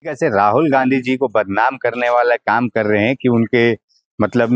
कैसे राहुल गांधी जी को बदनाम करने वाला काम कर रहे हैं कि उनके मतलब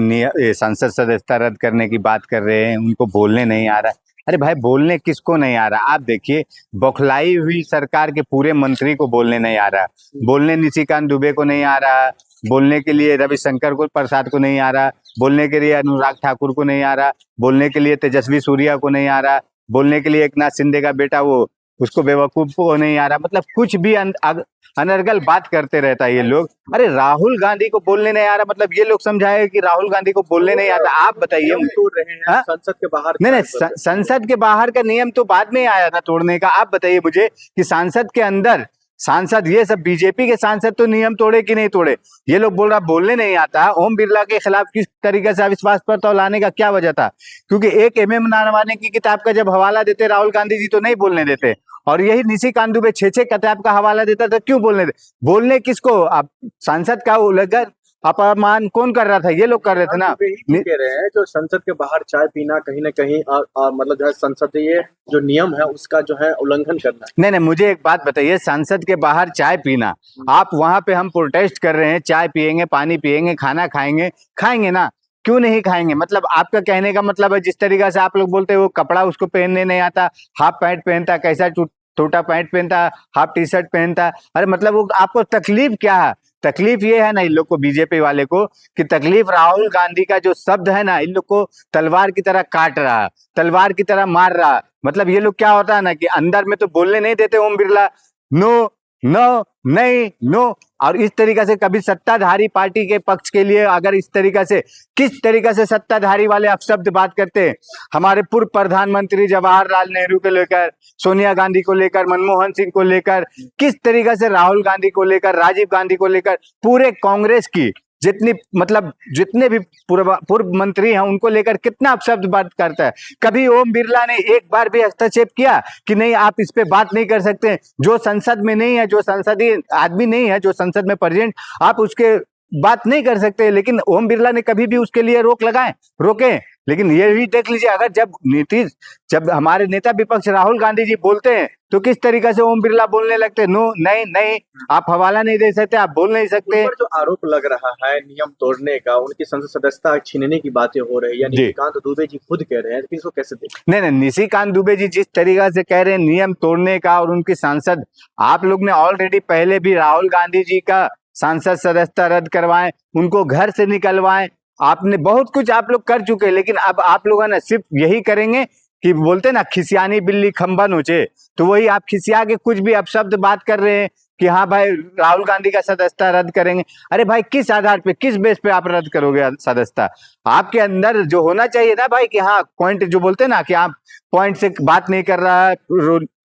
संसद सदस्यता रद्द करने की बात कर रहे हैं, उनको बोलने नहीं आ रहा। अरे भाई, बोलने किसको नहीं आ रहा? आप देखिए, बौखलाई हुई सरकार के पूरे मंत्री को बोलने नहीं आ रहा, बोलने निशिकांत दुबे को नहीं आ रहा, बोलने के लिए रविशंकर को प्रसाद को नहीं आ रहा, बोलने के लिए अनुराग ठाकुर को नहीं आ रहा, बोलने के लिए तेजस्वी सूर्या को नहीं आ रहा, बोलने के लिए एकनाथ शिंदे का बेटा वो उसको बेवकूफ को नहीं आ रहा। मतलब कुछ भी अनर्गल बात करते रहता है ये लोग। अरे राहुल गांधी को बोलने नहीं आ रहा, मतलब ये लोग समझाए कि राहुल गांधी को बोलने नहीं आता। आप बताइए। तोड़ रहे हैं हाँ? संसद के बाहर। नहीं नहीं, संसद के बाहर का नियम तो बाद में आया था तोड़ने का। आप बताइए मुझे कि सांसद के अंदर, सांसद ये सब बीजेपी के सांसद तो नियम तोड़े कि नहीं तोड़े? ये लोग बोल रहा बोलने नहीं आता। ओम बिरला के खिलाफ किस तरीके से अविश्वास प्रस्ताव लाने का क्या वजह था? क्योंकि एक एम नारवाने की किताब का जब हवाला देते राहुल गांधी जी तो नहीं बोलने देते, और यही निशिकांत दुबे 6 किताब का हवाला देता था, क्यों बोलने दे? बोलने किसको? आप सांसद का उल्लंघन अपमान कौन कर रहा था? ये लोग कर रहे थे ना। कह रहे हैं जो संसद के बाहर चाय पीना कहीं ना कहीं मतलब जो है संसदीय जो नियम है उसका जो है उल्लंघन करना है। नहीं नहीं, मुझे एक बात बताइए, संसद के बाहर चाय पीना, आप वहां पे हम प्रोटेस्ट कर रहे हैं, चाय पियेंगे, पानी पियेंगे, खाना खाएंगे, खाएंगे ना, क्यों नहीं खाएंगे? मतलब आपका कहने का मतलब है जिस तरीका से आप लोग बोलते हैं वो कपड़ा उसको पहनने नहीं आता, हाफ पैंट पहनता, कैसा छोटा पैंट पहनता, हाफ टी शर्ट पहनता। अरे मतलब वो आपको तकलीफ क्या है? तकलीफ ये है ना इन लोग को, बीजेपी वाले को, कि तकलीफ राहुल गांधी का जो शब्द है ना, इन लोग को तलवार की तरह काट रहा है, तलवार की तरह मार रहा है। मतलब ये लोग क्या होता है ना कि अंदर में तो बोलने नहीं देते ओम बिरला, नो नो नहीं नो। और इस तरीका से कभी सत्ताधारी पार्टी के पक्ष के लिए अगर इस तरीका से, किस तरीका से सत्ताधारी वाले अपशब्द बात करते हैं हमारे पूर्व प्रधानमंत्री जवाहरलाल नेहरू को लेकर, सोनिया गांधी को लेकर, मनमोहन सिंह को लेकर, किस तरीका से राहुल गांधी को लेकर, राजीव गांधी को लेकर, पूरे कांग्रेस की जितनी मतलब जितने भी पूर्व मंत्री हैं उनको लेकर कितना अपशब्द बात करता है। कभी ओम बिरला ने एक बार भी हस्तक्षेप किया कि नहीं आप इस पे बात नहीं कर सकते? जो संसद में नहीं है, जो संसदीय आदमी नहीं है, जो संसद में प्रेजेंट, आप उसके बात नहीं कर सकते। लेकिन ओम बिरला ने कभी भी उसके लिए रोके। लेकिन ये भी देख लीजिए, अगर जब हमारे नेता विपक्ष राहुल गांधी जी बोलते हैं तो किस तरीके से ओम बिरला बोलने लगते हैं, नो नहीं नहीं, आप हवाला नहीं दे सकते, आप बोल नहीं सकते। जो आरोप लग रहा है नियम तोड़ने का, उनकी संसद सदस्यता छीनने की बातें हो रही है, निशिकांत दुबे जी खुद कह रहे हैं, तो इसको कैसे देखें? नहीं, निशिकांत दुबे जी जिस तरीका से कह रहे हैं नियम तोड़ने का और उनकी सांसद, आप लोग ने ऑलरेडी पहले भी राहुल गांधी जी का सांसद सदस्यता रद्द करवाएं, उनको घर से निकलवाएं, आपने बहुत कुछ आप लोग कर चुके हैं। लेकिन अब आप लोग है ना सिर्फ यही करेंगे कि बोलते ना खिसियानी बिल्ली खंबा नोचे, तो वही आप खिसिया के कुछ भी अपशब्द बात कर रहे हैं कि हाँ भाई राहुल गांधी का सदस्यता रद्द करेंगे। अरे भाई, किस आधार पे, किस बेस पे आप रद्द करोगे सदस्यता? आपके अंदर जो होना चाहिए ना भाई कि हाँ पॉइंट, जो बोलते हैं ना कि आप पॉइंट से बात नहीं कर रहा है,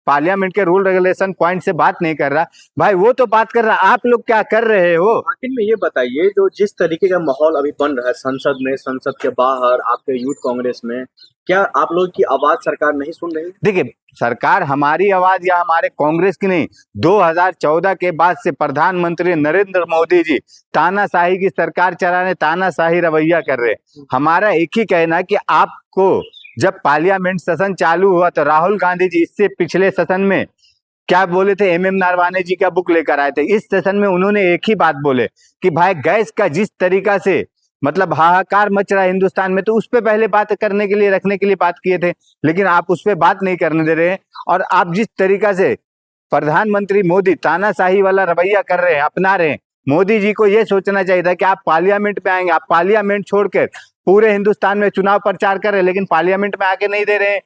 पार्लियामेंट के रूल रेगुलेशन पॉइंट से बात नहीं कर रहा भाई, वो तो बात कर रहा। आप लोग क्या कर रहे हो? आखिर में ये बताइए, जो जिस तरीके का माहौल अभी बन रहा है संसद में, संसद के बाहर, आपके यूथ कांग्रेस में, क्या आप लोग की आवाज सरकार नहीं सुन रही? देखिए, सरकार हमारी आवाज या हमारे कांग्रेस की नहीं, 2014 के बाद से प्रधानमंत्री नरेंद्र मोदी जी तानाशाही की सरकार चलाने, तानाशाही रवैया कर रहे हैं। हमारा एक ही कहना है कि आपको जब पार्लियामेंट सेशन चालू हुआ तो राहुल गांधी जी इससे पिछले सेशन में क्या बोले थे? एम नारवाने जी का बुक लेकर आए थे। इस सेशन में उन्होंने एक ही बात बोले कि भाई गैस का जिस तरीका से मतलब हाहाकार मच रहा है हिंदुस्तान में, तो उस पर पहले बात करने के लिए, रखने के लिए बात किए थे। लेकिन आप उस पर बात नहीं करने दे रहे हैं। और आप जिस तरीका से प्रधानमंत्री मोदी तानाशाही वाला रवैया कर रहे हैं, अपना रहे हैं, मोदी जी को यह सोचना चाहिए था कि आप पार्लियामेंट में आएंगे, आप पार्लियामेंट छोड़कर पूरे हिंदुस्तान में चुनाव प्रचार कर रहे हैं, लेकिन पार्लियामेंट में आके नहीं दे रहे हैं।